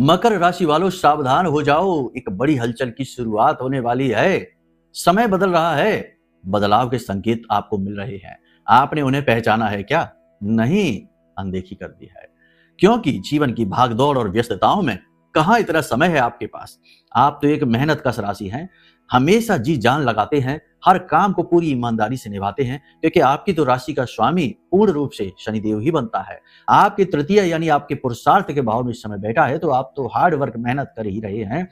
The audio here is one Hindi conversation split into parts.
मकर राशि वालों सावधान हो जाओ, एक बड़ी हलचल की शुरुआत होने वाली है। समय बदल रहा है, बदलाव के संकेत आपको मिल रहे हैं। आपने उन्हें पहचाना है क्या? नहीं, अनदेखी कर दी है। क्योंकि जीवन की भागदौड़ और व्यस्तताओं में कहां इतना समय है आपके पास। आप तो एक मेहनत कश राशि हैं, हमेशा जी जान लगाते हैं, हर काम को पूरी ईमानदारी से निभाते हैं, क्योंकि आपकी तो राशि का स्वामी पूर्ण रूप से शनिदेव ही बनता है। आपकी तृतीय यानी आपके पुरुषार्थ के भाव में इस समय बैठा है, तो आप तो हार्ड वर्क मेहनत कर ही रहे हैं,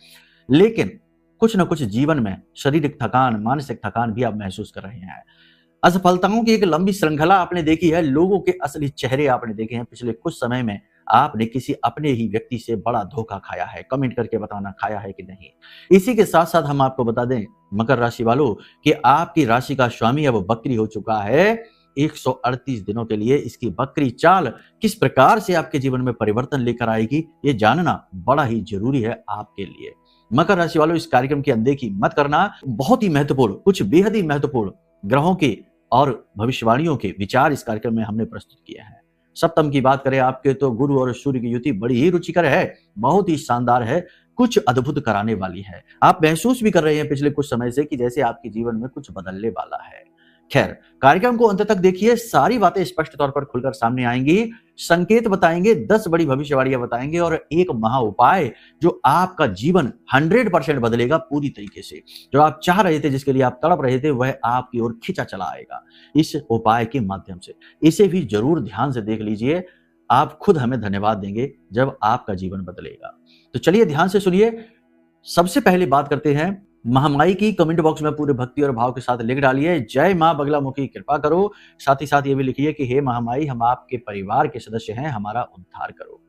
लेकिन कुछ न कुछ जीवन में शारीरिक थकान, मानसिक थकान भी आप महसूस कर रहे हैं। असफलताओं की एक लंबी श्रृंखला आपने देखी है, लोगों के असली चेहरे आपने देखे हैं। पिछले कुछ समय में आपने किसी अपने ही व्यक्ति से बड़ा धोखा खाया है। कमेंट करके बताना, खाया है कि नहीं। इसी के साथ साथ हम आपको बता दें मकर राशि वालों कि आपकी राशि का स्वामी अब बकरी हो चुका है 138 दिनों के लिए। इसकी बकरी चाल किस प्रकार से आपके जीवन में परिवर्तन लेकर आएगी, ये जानना बड़ा ही जरूरी है आपके लिए। मकर राशि वालों, इस कार्यक्रम की अनदेखी मत करना। बहुत ही महत्वपूर्ण, कुछ बेहद ही महत्वपूर्ण ग्रहों के और भविष्यवाणियों के विचार इस कार्यक्रम में हमने प्रस्तुत किए हैं। सप्तम की बात करें आपके, तो गुरु और सूर्य की युति बड़ी ही रुचिकर है, बहुत ही शानदार है, कुछ अद्भुत कराने वाली है। आप महसूस भी कर रहे हैं पिछले कुछ समय से कि जैसे आपके जीवन में कुछ बदलने वाला है। खैर, कार्यक्रम को अंत तक देखिए, सारी बातें स्पष्ट तौर पर खुलकर सामने आएंगी। संकेत बताएंगे, 10 बड़ी भविष्यवाणियां बताएंगे और एक महा उपाय जो आपका जीवन 100% बदलेगा पूरी तरीके से। जो आप चाह रहे थे, जिसके लिए आप तड़प रहे थे, वह आपकी ओर खींचा चला आएगा इस उपाय के माध्यम से। इसे भी जरूर ध्यान से देख लीजिए, आप खुद हमें धन्यवाद देंगे जब आपका जीवन बदलेगा। तो चलिए ध्यान से सुनिए। सबसे पहले बात करते हैं महामाई की। कमेंट बॉक्स में पूरे भक्ति और भाव के साथ लिख डालिए, जय मां बगलामुखी कृपा करो। साथ ही साथ ये भी लिखिए कि हे महामाई, हम आपके परिवार के सदस्य हैं, हमारा उद्धार करो।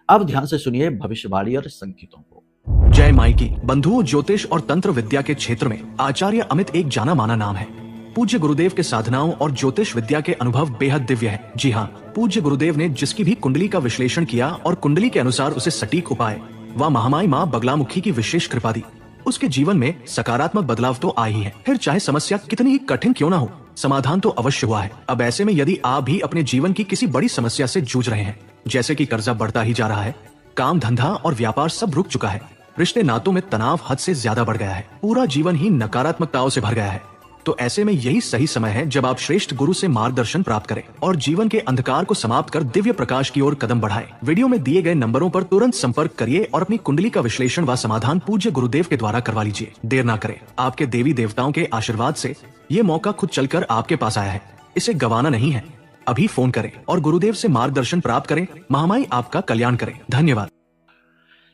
अब ध्यान से सुनिए भविष्यवाणी और संकेतों को। जय माई की। बंधुओं, ज्योतिष और तंत्र विद्या के क्षेत्र में आचार्य अमित एक जाना माना नाम है। पूज्य गुरुदेव के साधनाओं और ज्योतिष विद्या के अनुभव बेहद दिव्य है। जी हाँ, पूज्य गुरुदेव ने जिसकी भी कुंडली का विश्लेषण किया और कुंडली के अनुसार उसे सटीक उपाय व महामाई माँ बगलामुखी की विशेष कृपा दी, उसके जीवन में सकारात्मक बदलाव तो आ ही है। फिर चाहे समस्या कितनी ही कठिन क्यों ना हो, समाधान तो अवश्य हुआ है। अब ऐसे में यदि आप भी अपने जीवन की किसी बड़ी समस्या से जूझ रहे हैं, जैसे कि कर्जा बढ़ता ही जा रहा है, काम धंधा और व्यापार सब रुक चुका है, रिश्ते नातों में तनाव हद से ज्यादा बढ़ गया है, पूरा जीवन ही नकारात्मकताओं से भर गया है, तो ऐसे में यही सही समय है जब आप श्रेष्ठ गुरु से मार्गदर्शन प्राप्त करें और जीवन के अंधकार को समाप्त कर दिव्य प्रकाश की ओर कदम बढ़ाएं। वीडियो में दिए गए नंबरों पर तुरंत संपर्क करिए और अपनी कुंडली का विश्लेषण व समाधान पूज्य गुरुदेव के द्वारा करवा लीजिए। देर ना करें, आपके देवी देवताओं के आशीर्वाद से ये मौका खुद चलकर आपके पास आया है, इसे गंवाना नहीं है। अभी फोन करें और गुरुदेव से मार्गदर्शन प्राप्त करें। महामाई आपका कल्याण करें। धन्यवाद।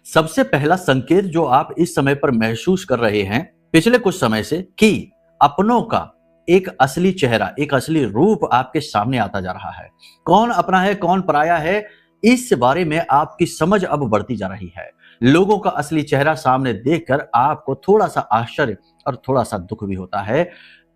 सबसे पहला संकेत जो आप इस समय पर महसूस कर रहे हैं पिछले कुछ समय से, कि अपनों का एक असली चेहरा, एक असली रूप आपके सामने आता जा रहा है। कौन अपना है, कौन पराया है, इस बारे में आपकी समझ अब बढ़ती जा रही है। लोगों का असली चेहरा सामने देखकर आपको थोड़ा सा आश्चर्य और थोड़ा सा दुख भी होता है।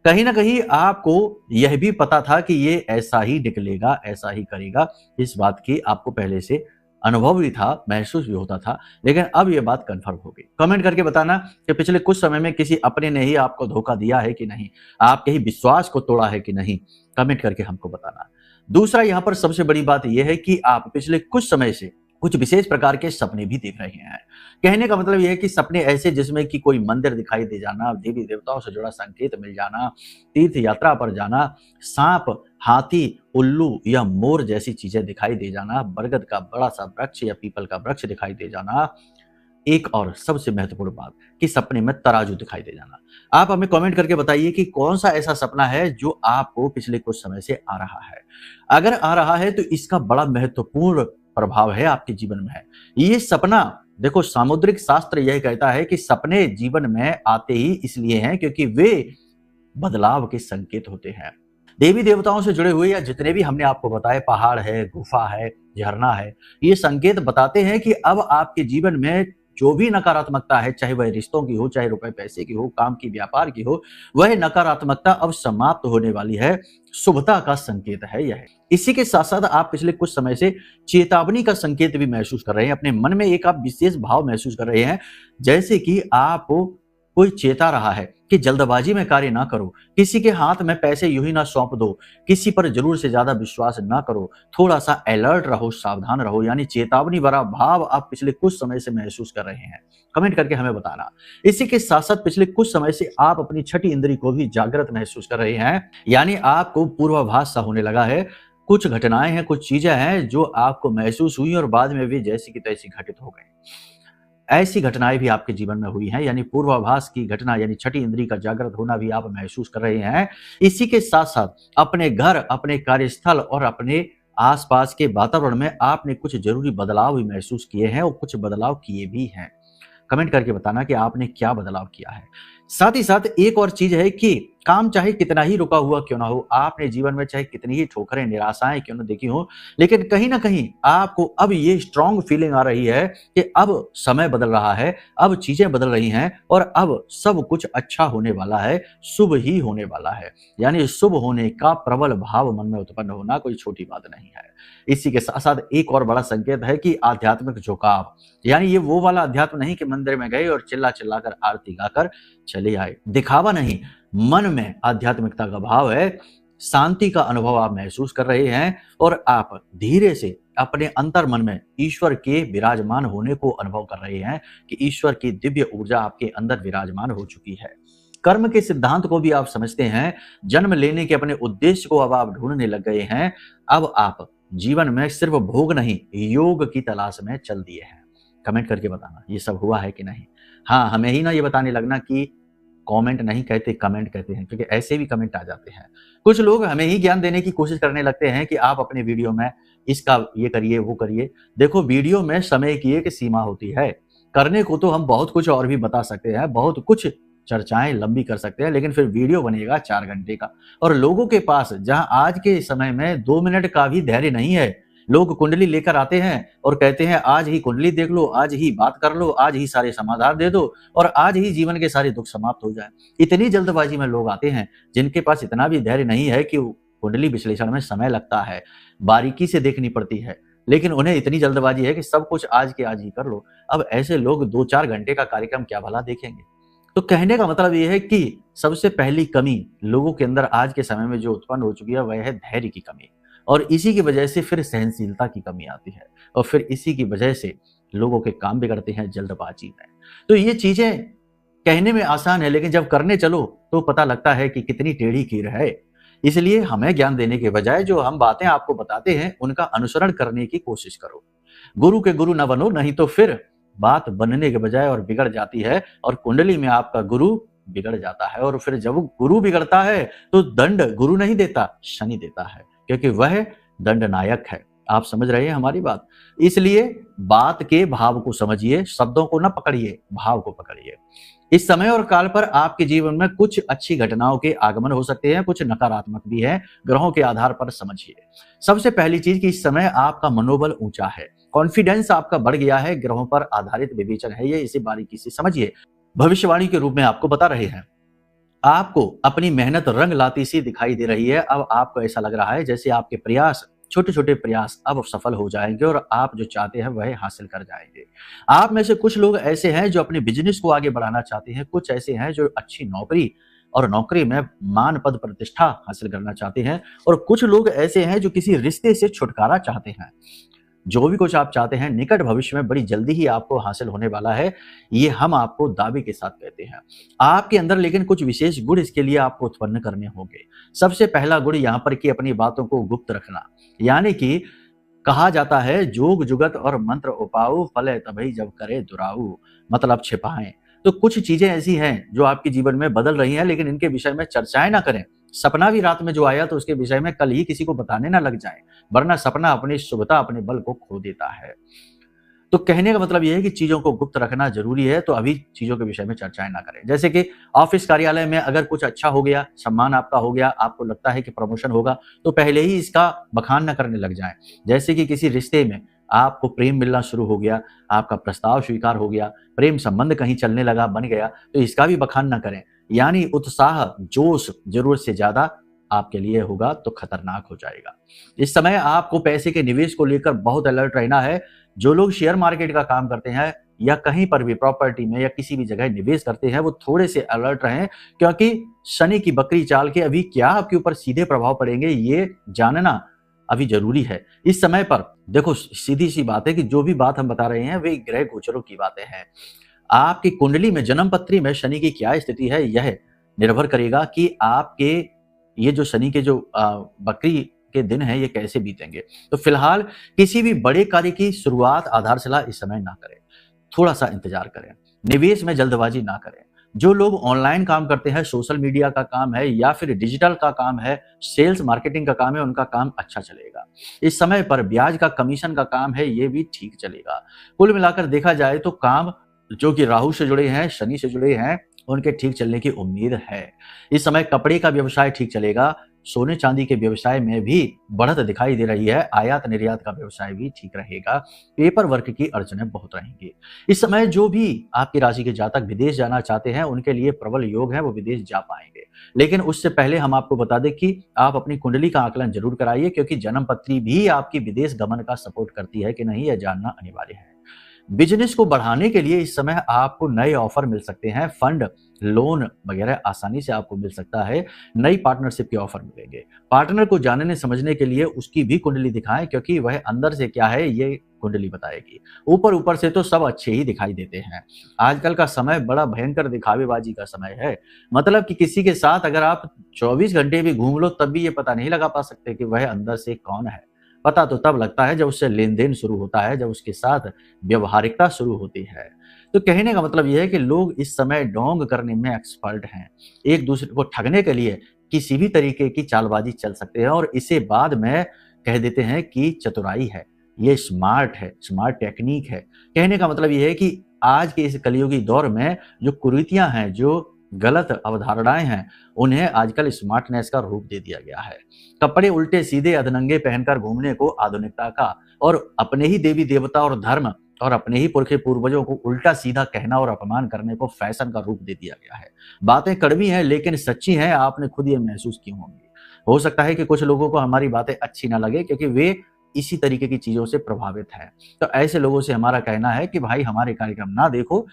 कहीं ना कहीं आपको यह भी पता था कि ये ऐसा ही निकलेगा, ऐसा ही करेगा, इस बात की आपको पहले से अनुभव भी था, महसूस भी होता था, लेकिन अब यह बात कंफर्म हो गई। कमेंट करके बताना कि पिछले कुछ समय में किसी अपने ने ही आपको धोखा दिया है कि नहीं, आपके ही विश्वास को तोड़ा है कि नहीं, कमेंट करके हमको बताना। दूसरा, यहां पर सबसे बड़ी बात यह है कि आप पिछले कुछ समय से कुछ विशेष प्रकार के सपने भी देख रहे हैं। कहने का मतलब यह है कि सपने ऐसे जिसमें कि कोई मंदिर दिखाई दे जाना, देवी देवताओं से जुड़ा संकेत मिल जाना, तीर्थ यात्रा पर जाना, सांप, हाथी, उल्लू या मोर जैसी चीजें दिखाई दे जाना, बरगद का बड़ा सा वृक्ष या पीपल का वृक्ष दिखाई दे जाना। एक और सबसे महत्वपूर्ण बात कि सपने में तराजू दिखाई दे जाना। आप हमें कमेंट करके बताइए कि कौन सा ऐसा सपना है जो आपको पिछले कुछ समय से आ रहा है। अगर आ रहा है तो इसका बड़ा महत्वपूर्ण प्रभाव है आपके जीवन में है। ये सपना, देखो, सामुद्रिक शास्त्र यह कहता है कि सपने जीवन में आते ही इसलिए हैं क्योंकि वे बदलाव के संकेत होते हैं। देवी देवताओं से जुड़े हुए या जितने भी हमने आपको बताए, पहाड़ है, गुफा है, झरना है, ये संकेत बताते हैं कि अब आपके जीवन में जो भी नकारात्मकता है, चाहे वह रिश्तों की हो, चाहे रुपए पैसे की हो, काम की, व्यापार की हो, वह नकारात्मकता अब समाप्त होने वाली है। शुभता का संकेत है यह। इसी के साथ साथ आप पिछले कुछ समय से चेतावनी का संकेत भी महसूस कर रहे हैं। अपने मन में एक आप विशेष भाव महसूस कर रहे हैं, जैसे कि आप कोई चेता रहा है कि जल्दबाजी में कार्य ना करो, किसी के हाथ में पैसे यूं ही ना सौंप दो, किसी पर जरूर से ज्यादा विश्वास ना करो, थोड़ा सा अलर्ट रहो, सावधान रहो। यानी चेतावनी भरा भाव आप पिछले कुछ समय से महसूस कर रहे हैं। कमेंट करके हमें बताना। इसी के साथ साथ पिछले कुछ समय से आप अपनी छठी इंद्री को भी जागृत महसूस कर रहे हैं, यानी आपको पूर्वाभास सा होने लगा है। कुछ घटनाएं हैं, कुछ चीजें हैं जो आपको महसूस हुई और बाद में भी जैसी की तैसी घटित हो गई। ऐसी घटनाएं भी आपके जीवन में हुई हैं, यानी पूर्वाभास की घटना, यानी छठी इंद्री का जागृत होना भी आप महसूस कर रहे हैं। इसी के साथ साथ अपने घर, अपने कार्यस्थल और अपने आसपास के वातावरण में आपने कुछ जरूरी बदलाव भी महसूस किए हैं और कुछ बदलाव किए भी हैं। कमेंट करके बताना कि आपने क्या बदलाव किया है। साथ ही साथ एक और चीज है कि काम चाहे कितना ही रुका हुआ क्यों ना हो, आपने जीवन में चाहे कितनी ही ठोकरें, निराशाएं क्यों ना देखी हो, लेकिन कहीं ना कहीं आपको अब ये स्ट्रांग फीलिंग आ रही है कि अब समय बदल रहा है, अब चीजें बदल रही हैं और अब सब कुछ अच्छा होने वाला है, शुभ ही होने वाला है। यानी शुभ होने का प्रबल भाव मन में उत्पन्न होना कोई छोटी बात नहीं है। इसी के साथ साथ एक और बड़ा संकेत है कि आध्यात्मिक झुकाव, यानी ये वो वाला अध्यात्म नहीं कि मंदिर में गए और चिल्ला चिल्लाकर आरती गाकर चले आए, दिखावा नहीं, मन में आध्यात्मिकता का भाव है, शांति का अनुभव आप महसूस कर रहे हैं और आप धीरे से अपने अंतर मन में ईश्वर के विराजमान होने को अनुभव कर रहे हैं कि ईश्वर की दिव्य ऊर्जा आपके अंदर विराजमान हो चुकी है। कर्म के सिद्धांत को भी आप समझते हैं, जन्म लेने के अपने उद्देश्य को अब आप ढूंढने लग गए हैं। अब आप जीवन में सिर्फ भोग नहीं, योग की तलाश में चल दिए हैं। कमेंट करके बताना ये सब हुआ है कि नहीं। हाँ, हमें ही ना ये बताने लगना कि कमेंट नहीं कहते, कमेंट कहते हैं, क्योंकि ऐसे भी कमेंट आ जाते हैं। कुछ लोग हमें ही ज्ञान देने की कोशिश करने लगते हैं कि आप अपने वीडियो में इसका ये करिए, वो करिए। देखो, वीडियो में समय की एक सीमा होती है। करने को तो हम बहुत कुछ और भी बता सकते हैं, बहुत कुछ चर्चाएं लंबी कर सकते हैं, लेकिन फिर वीडियो बनेगा 4 घंटे का। और लोगों के पास जहां आज के समय में 2 मिनट का भी धैर्य नहीं है, लोग कुंडली लेकर आते हैं और कहते हैं आज ही कुंडली देख लो, आज ही बात कर लो, आज ही सारे समाधान दे दो और आज ही जीवन के सारे दुख समाप्त हो जाए। इतनी जल्दबाजी में लोग आते हैं जिनके पास इतना भी धैर्य नहीं है कि कुंडली विश्लेषण में समय लगता है, बारीकी से देखनी पड़ती है, लेकिन उन्हें इतनी जल्दबाजी है कि सब कुछ आज के आज ही कर लो। अब ऐसे लोग 2-4 घंटे का कार्यक्रम क्या भला देखेंगे। तो कहने का मतलब यह है कि सबसे पहली कमी लोगों के अंदर आज के समय में जो उत्पन्न हो चुकी है वह है धैर्य की कमी, और इसी की वजह से फिर सहनशीलता की कमी आती है और फिर इसी की वजह से लोगों के काम बिगड़ते हैं जल्दबाजी में। तो ये चीजें कहने में आसान है, लेकिन जब करने चलो तो पता लगता है कि कितनी टेढ़ी खीर है। इसलिए हमें ज्ञान देने के बजाय जो हम बातें आपको बताते हैं उनका अनुसरण करने की कोशिश करो। गुरु के गुरु न बनो, नहीं तो फिर बात बनने के बजाय और बिगड़ जाती है और कुंडली में आपका गुरु बिगड़ जाता है। और फिर जब गुरु बिगड़ता है तो दंड गुरु नहीं देता, शनि देता है, क्योंकि वह दंडनायक है। आप समझ रहे हैं हमारी बात। इसलिए बात के भाव को समझिए, शब्दों को न पकड़िए, भाव को पकड़िए। इस समय और काल पर आपके जीवन में कुछ अच्छी घटनाओं के आगमन हो सकते हैं, कुछ नकारात्मक भी है, ग्रहों के आधार पर समझिए। सबसे पहली चीज कि इस समय आपका मनोबल ऊंचा है, कॉन्फिडेंस आपका बढ़ गया है, ग्रहों पर आधारित विवेचन है ये, इसे बारीकी से समझिए। भविष्यवाणी के रूप में आपको बता रहे हैं, आपको अपनी मेहनत रंग लाती सी दिखाई दे रही है। अब आपको ऐसा लग रहा है जैसे आपके प्रयास, छोटे छोटे प्रयास अब सफल हो जाएंगे और आप जो चाहते हैं वह हासिल कर जाएंगे। आप में से कुछ लोग ऐसे हैं जो अपने बिजनेस को आगे बढ़ाना चाहते हैं, कुछ ऐसे हैं जो अच्छी नौकरी और नौकरी में मान पद प्रतिष्ठा हासिल करना चाहते हैं, और कुछ लोग ऐसे हैं जो किसी रिश्ते से छुटकारा चाहते हैं। जो भी कुछ आप चाहते हैं निकट भविष्य में बड़ी जल्दी ही आपको हासिल होने वाला है, ये हम आपको दावे के साथ कहते हैं। आपके अंदर लेकिन कुछ विशेष गुण इसके लिए आपको उत्पन्न करने होंगे। सबसे पहला गुण यहाँ पर कि अपनी बातों को गुप्त रखना, यानी कि कहा जाता है जोग जुगत और मंत्र उपाऊ, फले तभी जब करे दुराऊ, मतलब छिपाएं। तो कुछ चीजें ऐसी हैं जो आपके जीवन में बदल रही हैं, लेकिन इनके विषय में चर्चाएं ना करें। सपना भी रात में जो आया तो उसके विषय में कल ही किसी को बताने ना लग जाए, वरना सपना अपनी शुभता, अपने बल को खो देता है। तो कहने का मतलब यह है कि चीजों को गुप्त रखना जरूरी है, तो अभी चीजों के विषय में चर्चाएं ना करें। जैसे कि ऑफिस कार्यालय में अगर कुछ अच्छा हो गया, सम्मान आपका हो गया, आपको लगता है कि प्रमोशन होगा, तो पहले ही इसका बखान न करने लग जाएं। जैसे कि किसी रिश्ते में आपको प्रेम मिलना शुरू हो गया, आपका प्रस्ताव स्वीकार हो गया, प्रेम संबंध कहीं चलने लगा, बन गया, तो इसका भी बखान न करें। यानी उत्साह, जोश जरूरत से ज्यादा आपके लिए होगा तो खतरनाक हो जाएगा। इस समय आपको पैसे के निवेश को लेकर बहुत अलर्ट रहना है। जो लोग शेयर मार्केट का काम करते हैं या कहीं पर भी प्रॉपर्टी में या किसी भी जगह निवेश करते हैं वो थोड़े से अलर्ट रहें, क्योंकि शनि की बकरी चाल के अभी क्या आपके ऊपर सीधे प्रभाव पड़ेंगे ये जानना अभी जरूरी है। इस समय पर देखो, सीधी सी बात है कि जो भी बात हम बता रहे हैं वे ग्रह गोचरों की बातें हैं। आपकी कुंडली में, जन्म पत्री में शनि की क्या स्थिति है यह निर्भर करेगा कि आपके ये जो शनि के जो बकरी के दिन है ये कैसे बीतेंगे। तो फिलहाल किसी भी बड़े कार्य की शुरुआत, आधारशिला इस समय ना करें, थोड़ा सा इंतजार करें, निवेश में जल्दबाजी ना करें। जो लोग ऑनलाइन काम करते हैं, सोशल मीडिया का काम है या फिर डिजिटल का काम है, सेल्स मार्केटिंग का काम है, उनका काम अच्छा चलेगा। इस समय पर ब्याज का, कमीशन का काम है, ये भी ठीक चलेगा। कुल मिलाकर देखा जाए तो काम जो कि राहु से जुड़े हैं, शनि से जुड़े हैं, उनके ठीक चलने की उम्मीद है। इस समय कपड़े का व्यवसाय ठीक चलेगा, सोने चांदी के व्यवसाय में भी बढ़त दिखाई दे रही है, आयात निर्यात का व्यवसाय भी ठीक रहेगा, पेपर वर्क की अड़चनें बहुत रहेंगी। इस समय जो भी आपकी राशि के जातक विदेश जाना चाहते हैं उनके लिए प्रबल योग है, वो विदेश जा पाएंगे। लेकिन उससे पहले हम आपको बता दें कि आप अपनी कुंडली का आकलन जरूर कराइए, क्योंकि जन्म पत्री भी आपकी विदेश गमन का सपोर्ट करती है कि नहीं, यह जानना अनिवार्य है। बिजनेस को बढ़ाने के लिए इस समय आपको नए ऑफर मिल सकते हैं, फंड, लोन वगैरह आसानी से आपको मिल सकता है, नई पार्टनरशिप के ऑफर मिलेंगे। पार्टनर को जानने समझने के लिए उसकी भी कुंडली दिखाएं, क्योंकि वह अंदर से क्या है ये कुंडली बताएगी। ऊपर ऊपर से तो सब अच्छे ही दिखाई देते हैं। आजकल का समय बड़ा भयंकर दिखावेबाजी का समय है, मतलब कि किसी के साथ अगर आप 24 घंटे भी घूम लो तब भी ये पता नहीं लगा पा सकते कि वह अंदर से कौन है। पता तो तब लगता है जब उससे लेन देन शुरू होता है, जब उसके साथ व्यवहारिकता शुरू होती है। तो कहने का मतलब यह है कि लोग इस समय डोंग करने में एक्सपर्ट हैं, एक दूसरे को ठगने के लिए किसी भी तरीके की चालबाजी चल सकते हैं और इसे बाद में कह देते हैं कि चतुराई है, ये स्मार्ट है, स्मार्ट टेक्निक है। कहने का मतलब यह है कि आज के इस कलयुगी दौर में जो कुरीतियां हैं, जो गलत अवधारणाएं हैं, उन्हें आजकल स्मार्टनेस का रूप दे दिया गया है। कपड़े उल्टे सीधे अधनंगे पहनकर घूमने को आधुनिकता का, और अपने ही देवी देवता और धर्म और अपने ही पुरखे पूर्वजों को उल्टा सीधा कहना और अपमान करने को फैशन का रूप दे दिया गया है। बातें कड़वी हैं लेकिन सच्ची हैं, आपने खुद ये महसूस की होंगी। हो सकता है कि कुछ लोगों को हमारी बातें अच्छी ना लगे, क्योंकि वे इसी तरीके की चीजों से प्रभावित हैं। तो ऐसे लोगों से हमारा कहना है कि भाई हमारे कार्यक्रम ना देखो,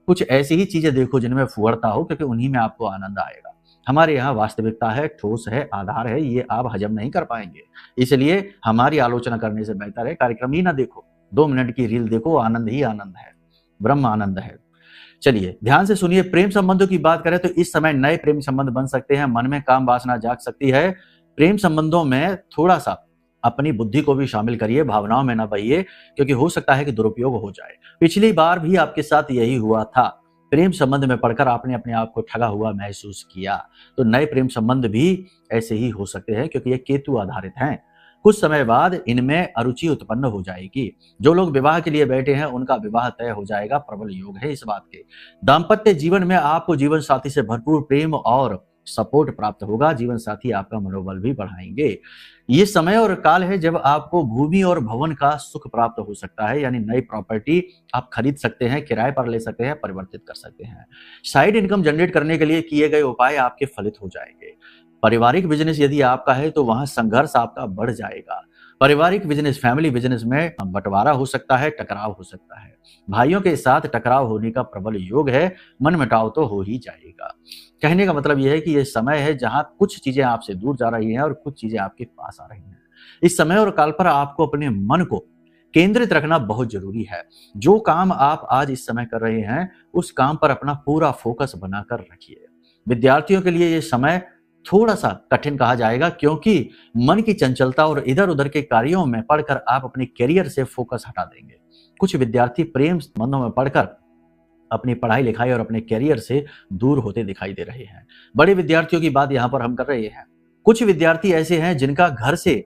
कुछ ऐसी ही चीजें देखो जिनमें फुहड़ता हो, क्योंकि उन्हीं में आपको आनंद आएगा। हमारे यहाँ वास्तविकता है, ठोस है, आधार है, ये आप हजम नहीं कर पाएंगे। इसलिए हमारी आलोचना करने से बेहतर है कार्यक्रम ही ना देखो, 2 मिनट की रील देखो, आनंद ही आनंद है, ब्रह्म आनंद है। चलिए ध्यान से सुनिए। प्रेम संबंधों की बात करें तो इस समय नए प्रेम संबंध बन सकते हैं, मन में काम वासना जाग सकती है। प्रेम संबंधों में थोड़ा सा अपनी बुद्धि को भी शामिल करिए, भावनाओं में ना बहिए, क्योंकि हो सकता है कि दुरुपयोग हो जाए। पिछली बार भी आपके साथ यही हुआ था, प्रेम संबंध में पढ़कर आपने अपने आप को ठगा हुआ महसूस किया। तो नए प्रेम संबंध भी ऐसे ही हो सकते हैं, क्योंकि ये केतु आधारित हैं। कुछ समय बाद इनमें अरुचि उत्पन्न हो जाएगी। जो लोग विवाह के लिए बैठे हैं उनका विवाह तय हो जाएगा, प्रबल योग है इस बात के। दाम्पत्य जीवन में आपको जीवन साथी से भरपूर प्रेम और सपोर्ट प्राप्त होगा, जीवन साथी आपका मनोबल भी बढ़ाएंगे। ये समय और काल है जब आपको भूमि और भवन का सुख प्राप्त हो सकता है, यानी नई प्रॉपर्टी आप खरीद सकते हैं, किराए पर ले सकते हैं, परिवर्तित कर सकते हैं। साइड इनकम जनरेट करने के लिए किए गए उपाय आपके फलित हो जाएंगे। पारिवारिक बिजनेस यदि आपका है तो वहां संघर्ष आपका बढ़ जाएगा। पारिवारिक बिजनेस, फैमिली बिजनेस में बंटवारा हो सकता है, टकराव हो सकता है। भाइयों के साथ टकराव होने का प्रबल योग है, मनमुटाव तो हो ही जाएगा। कहने का मतलब यह है कि यह समय है जहां कुछ चीजें आपसे दूर जा रही हैं और कुछ चीजें आपके पास आ रही हैं। इस समय और काल पर आपको अपने मन को केंद्रित रखना बहुत जरूरी है। जो काम आप आज इस समय कर रहे हैं उस काम पर अपना पूरा फोकस बनाकर रखिए। विद्यार्थियों के लिए यह समय थोड़ा सा कठिन कहा जाएगा, क्योंकि मन की चंचलता और इधर उधर के कार्यों में पढ़कर आप अपने करियर से फोकस हटा देंगे। कुछ विद्यार्थी प्रेम संबंधों में पढ़कर अपनी पढ़ाई लिखाई और अपने करियर से दूर होते दिखाई दे रहे हैं। बड़े विद्यार्थियों की बात यहाँ पर हम कर रहे हैं। कुछ विद्यार्थी ऐसे हैं जिनका घर से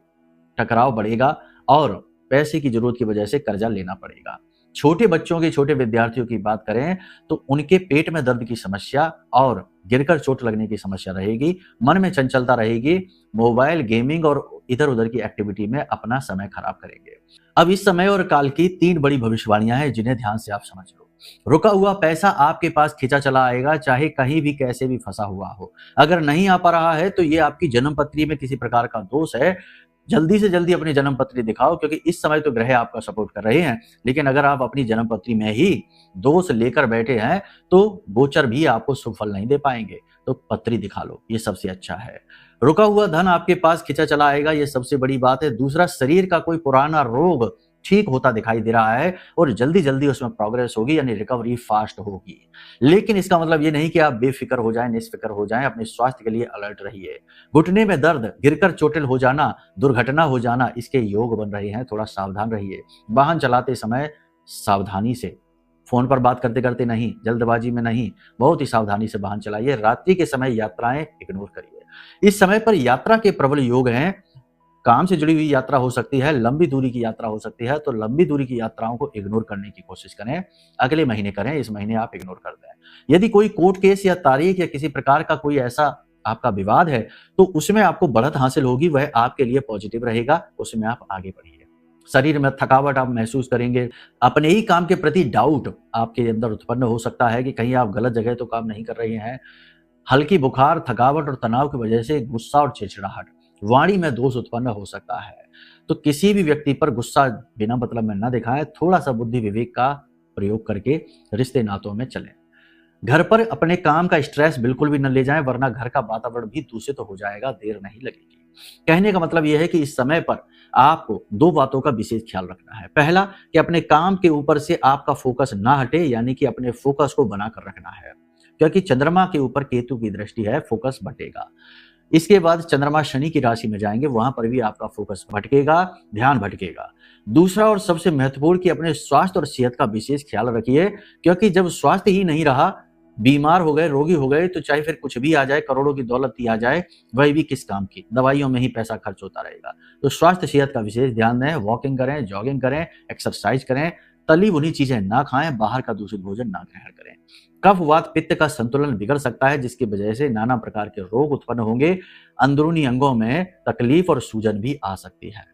टकराव बढ़ेगा और पैसे की जरूरत की वजह से कर्जा लेना पड़ेगा। छोटे बच्चों की, छोटे विद्यार्थियों की बात करें तो उनके पेट में दर्द की समस्या और गिरकर चोट लगने की समस्या रहेगी, मन में चंचलता रहेगी, मोबाइल गेमिंग और इधर उधर की एक्टिविटी में अपना समय खराब करेंगे। अब इस समय और काल की 3 बड़ी भविष्यवाणियां हैं जिन्हें ध्यान से आप समझ लो। रुका हुआ पैसा आपके पास खींचा चला आएगा, चाहे कहीं भी कैसे भी फंसा हुआ हो। अगर नहीं आ पा रहा है तो ये आपकी जन्म पत्री में किसी प्रकार का दोष है। जल्दी से जल्दी अपनी जन्म पत्री दिखाओ, क्योंकि इस समय तो ग्रह आपका सपोर्ट कर रहे हैं, लेकिन अगर आप अपनी जन्म पत्री में ही दोष लेकर बैठे हैं तो गोचर भी आपको शुभ फल नहीं दे पाएंगे। तो पत्री दिखा लो, ये सबसे अच्छा है। रुका हुआ धन आपके पास खिंचा चला आएगा, ये सबसे बड़ी बात है। दूसरा, शरीर का कोई पुराना रोग ठीक होता दिखाई दे रहा है और जल्दी जल्दी उसमें प्रोग्रेस होगी, यानी रिकवरी फास्ट होगी। लेकिन इसका मतलब ये नहीं कि आप बेफिक्र हो जाएं, निष्फिक्र हो जाएं। अपने स्वास्थ्य के लिए अलर्ट रहिए। घुटने में दर्द, गिरकर चोटिल हो जाना, दुर्घटना हो जाना, इसके योग बन रहे हैं, थोड़ा सावधान रहिए। वाहन चलाते समय सावधानी से, फोन पर बात करते करते नहीं, जल्दबाजी में नहीं, बहुत ही सावधानी से वाहन चलाइए। रात्रि के समय यात्राएं इग्नोर करिए। इस समय पर यात्रा के प्रबल योग हैं। काम से जुड़ी हुई यात्रा हो सकती है, लंबी दूरी की यात्रा हो सकती है, तो लंबी दूरी की यात्राओं को इग्नोर करने की कोशिश करें। अगले महीने करें, इस महीने आप इग्नोर कर दें। यदि कोई कोर्ट केस या तारीख या किसी प्रकार का कोई ऐसा आपका विवाद है तो उसमें आपको बढ़त हासिल होगी, वह आपके लिए पॉजिटिव रहेगा, उसमें आप आगे बढ़िए। शरीर में थकावट आप महसूस करेंगे। अपने ही काम के प्रति डाउट आपके अंदर उत्पन्न हो सकता है कि कहीं आप गलत जगह तो काम नहीं कर रहे हैं। हल्की बुखार, थकावट और तनाव की वजह से गुस्सा और चिड़चिड़ाहट, वाणी में दोष उत्पन्न हो सकता है। तो किसी भी व्यक्ति पर गुस्सा बिना मतलब में न दिखाएं, थोड़ा सा बुद्धि विवेक का प्रयोग करके रिश्ते नातों में चलें। घर पर अपने काम का स्ट्रेस बिल्कुल भी न ले जाएं, वरना घर का वातावरण भी दूषित हो जाएगा, देर नहीं लगेगी। कहने का मतलब यह है कि इस समय पर आपको दो बातों का विशेष ख्याल रखना है। पहला, कि अपने काम के ऊपर से आपका फोकस ना हटे, यानी कि अपने फोकस को बनाकर रखना है, क्योंकि चंद्रमा के ऊपर केतु की दृष्टि है, फोकस भटेगा। इसके बाद चंद्रमा शनि की राशि में जाएंगे, वहां पर भी आपका फोकस भटकेगा, ध्यान भटकेगा। दूसरा और सबसे महत्वपूर्ण, कि अपने स्वास्थ्य और सेहत का विशेष ख्याल रखिए, क्योंकि जब स्वास्थ्य ही नहीं रहा, बीमार हो गए, रोगी हो गए, तो चाहे फिर कुछ भी आ जाए, करोड़ों की दौलत ही आ जाए, वह भी किस काम की, दवाइयों में ही पैसा खर्च होता रहेगा। तो स्वास्थ्य सेहत का विशेष ध्यान दें। वॉकिंग करें, जॉगिंग करें, एक्सरसाइज करें, तली भुनी चीजें ना खाएं, बाहर का दूषित भोजन ना ग्रहण करें। कफ वात पित्त का संतुलन बिगड़ सकता है, जिसकी वजह से नाना प्रकार के रोग उत्पन्न होंगे। अंदरूनी अंगों में तकलीफ और सूजन भी आ सकती है।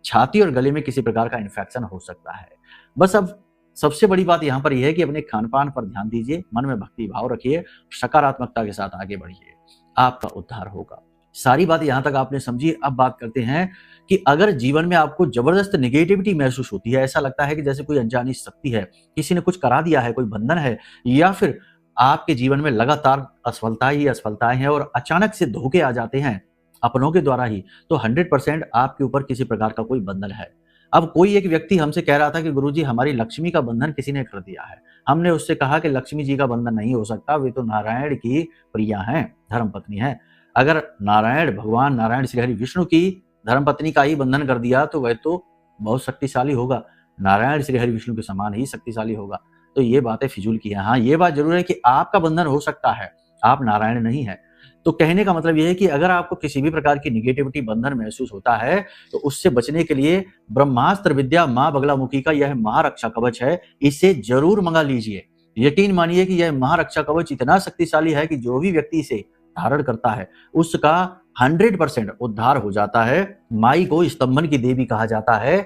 छाती और गले में किसी प्रकार का इन्फेक्शन हो सकता है। बस अब सबसे बड़ी बात यहां पर यह है कि अपने खान पान पर ध्यान दीजिए, मन में भक्ति भाव रखिए, सकारात्मकता के साथ आगे बढ़िए, आपका उद्धार होगा। सारी बात यहां तक आपने समझी। अब बात करते हैं कि अगर जीवन में आपको जबरदस्त नेगेटिविटी महसूस होती है, ऐसा लगता है कि जैसे कोई अनजानी शक्ति है, किसी ने कुछ करा दिया है, कोई बंधन है, या फिर आपके जीवन में लगातार असफलताएं ही असफलताएं हैं और अचानक से धोखे आ जाते हैं अपनों के द्वारा ही, तो 100% आपके ऊपर किसी प्रकार का कोई बंधन है। अब कोई एक व्यक्ति हमसे कह रहा था कि गुरुजी, हमारी लक्ष्मी का बंधन किसी ने कर दिया है। हमने उससे कहा कि लक्ष्मी जी का बंधन नहीं हो सकता, वे तो नारायण की प्रिया हैं, धर्मपत्नी हैं। अगर नारायण, भगवान नारायण श्री हरि विष्णु की धर्मपत्नी का ही बंधन कर दिया तो वह तो बहुत शक्तिशाली होगा, नारायण श्री हरि विष्णु के समान ही शक्तिशाली होगा। तो ये बातें फिजूल की हैं। हाँ, ये बात जरूर है कि आपका बंधन हो सकता है, आप नारायण नहीं है। तो कहने का मतलब यह है कि अगर आपको किसी भी प्रकार की निगेटिविटी बंधन महसूस होता है तो उससे बचने के लिए ब्रह्मास्त्र विद्या मां बगलामुखी का यह महारक्षा कवच है, इसे जरूर मंगा लीजिए। यकीन मानिए कि यह महारक्षा कवच इतना शक्तिशाली है कि जो भी व्यक्ति इसे धारण करता है उसका 100% उद्धार हो जाता है। माई को स्तंभन की देवी कहा जाता है।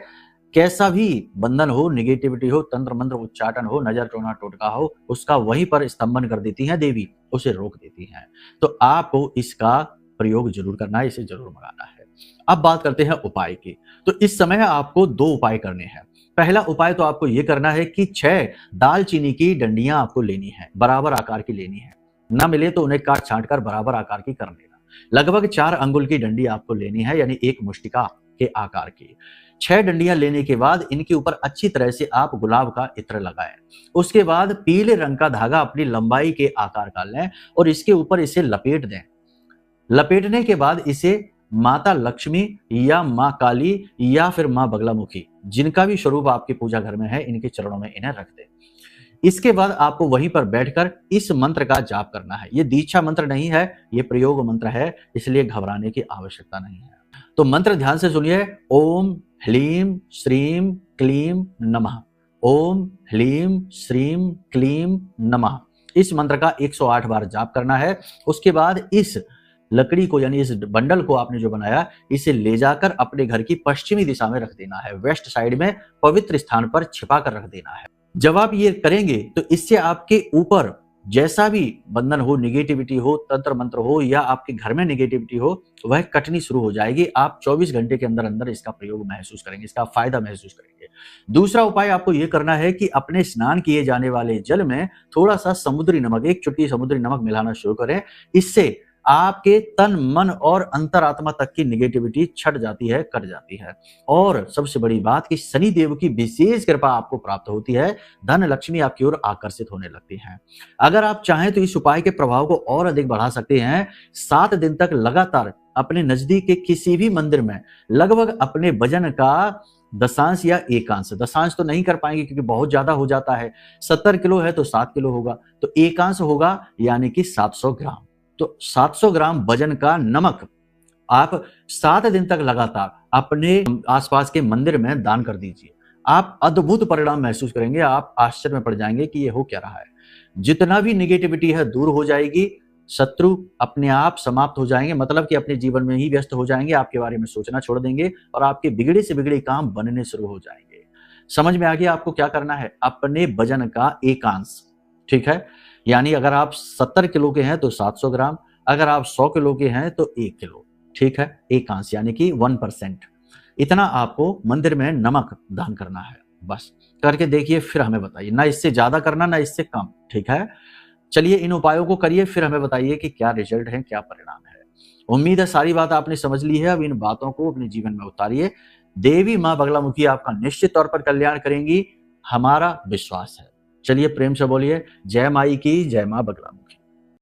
कैसा भी बंधन हो, निगेटिविटी हो, तंत्र मंत्र उच्चाटन हो, नजर टोना टोटका हो, उसका वहीं पर स्तंभन कर देती है देवी, उसे रोक देती हैं। तो आपको इसका प्रयोग जरूर करना है, इसे जरूर मंगाना है। अब बात करते हैं उपाय की। तो इस समय आपको 2 उपाय करने हैं। पहला उपाय तो आपको यह करना है कि 6 दालचीनी की डंडियां आपको लेनी है, बराबर आकार की लेनी है। ना मिले तो उन्हें काट छांट कर बराबर आकार की कर लेना। लगभग 4 अंगुल की डंडी आपको लेनी है, यानी 1 मुष्टिका के आकार की। 6 डंडियां लेने के बाद इनके ऊपर अच्छी तरह से आप गुलाब का इत्र लगाएं। उसके बाद पीले रंग का धागा अपनी लंबाई के आकार का लें और इसके ऊपर इसे लपेट दें। लपेटने के बाद इसे माता लक्ष्मी या मां काली या फिर मां बगलामुखी, जिनका भी स्वरूप आपके पूजा घर में है, इनके चरणों में इन्हें रख दें। इसके बाद आपको वहीं पर बैठकर इस मंत्र का जाप करना है। ये दीक्षा मंत्र नहीं है, ये प्रयोग मंत्र है, इसलिए घबराने की आवश्यकता नहीं है। तो मंत्र ध्यान से सुनिए। ओम ह्लीम श्रीम क्लीम नमः। ओम ह्लीम श्रीम क्लीम नमः। इस मंत्र का 108 बार जाप करना है। उसके बाद इस लकड़ी को, यानी इस बंडल को आपने जो बनाया, इसे ले जाकर अपने घर की पश्चिमी दिशा में रख देना है। वेस्ट साइड में पवित्र स्थान पर छिपा कर रख देना है। जब आप ये करेंगे तो इससे आपके ऊपर जैसा भी बंधन हो, नेगेटिविटी हो, तंत्र मंत्र हो या आपके घर में नेगेटिविटी हो, वह कटनी शुरू हो जाएगी। आप 24 घंटे के अंदर अंदर इसका प्रयोग महसूस करेंगे, इसका फायदा महसूस करेंगे। दूसरा उपाय आपको यह करना है कि अपने स्नान किए जाने वाले जल में थोड़ा सा समुद्री नमक, 1 चुटकी समुद्री नमक मिलाना शुरू करें। इससे आपके तन, मन और अंतरात्मा तक की नेगेटिविटी छट जाती है, कट जाती है। और सबसे बड़ी बात कि शनि देव की विशेष कृपा आपको प्राप्त होती है, धन लक्ष्मी आपकी ओर आकर्षित होने लगती है। अगर आप चाहें तो इस उपाय के प्रभाव को और अधिक बढ़ा सकते हैं। 7 दिन तक लगातार अपने नजदीक के किसी भी मंदिर में लगभग अपने वजन का दशांश या एकांश, दशांश तो नहीं कर पाएंगे क्योंकि बहुत ज्यादा हो जाता है, 70 किलो है तो 7 किलो होगा, तो एकांश होगा यानी कि 700 ग्राम। तो 700 ग्राम वजन का नमक आप 7 दिन तक लगातार अपने आसपास के मंदिर में दान कर दीजिए। आप अद्भुत परिणाम महसूस करेंगे, आप आश्चर्य में पड़ जाएंगे कि ये हो क्या रहा है। जितना भी नेगेटिविटी है दूर हो जाएगी, शत्रु अपने आप समाप्त हो जाएंगे, मतलब कि अपने जीवन में ही व्यस्त हो जाएंगे, आपके बारे में सोचना छोड़ देंगे और आपके बिगड़े से बिगड़े काम बनने शुरू हो जाएंगे। समझ में आ गया आपको क्या करना है? अपने वजन का एकांश, ठीक है, यानी अगर आप 70 किलो के हैं तो 700 ग्राम, अगर आप 100 किलो के हैं तो 1 किलो, ठीक है, एकांश यानी कि 1%। इतना आपको मंदिर में नमक दान करना है। बस करके देखिए, फिर हमें बताइए, ना इससे ज्यादा करना ना इससे कम, ठीक है। चलिए इन उपायों को करिए, फिर हमें बताइए कि क्या रिजल्ट है, क्या परिणाम है। उम्मीद है सारी बात आपने समझ ली है। अब इन बातों को अपने जीवन में उतारिए। देवी माँ बगलामुखी आपका निश्चित तौर पर कल्याण करेंगी, हमारा विश्वास है। चलिए प्रेम से बोलिए, जय माई की, जय माँ बगलामुखी।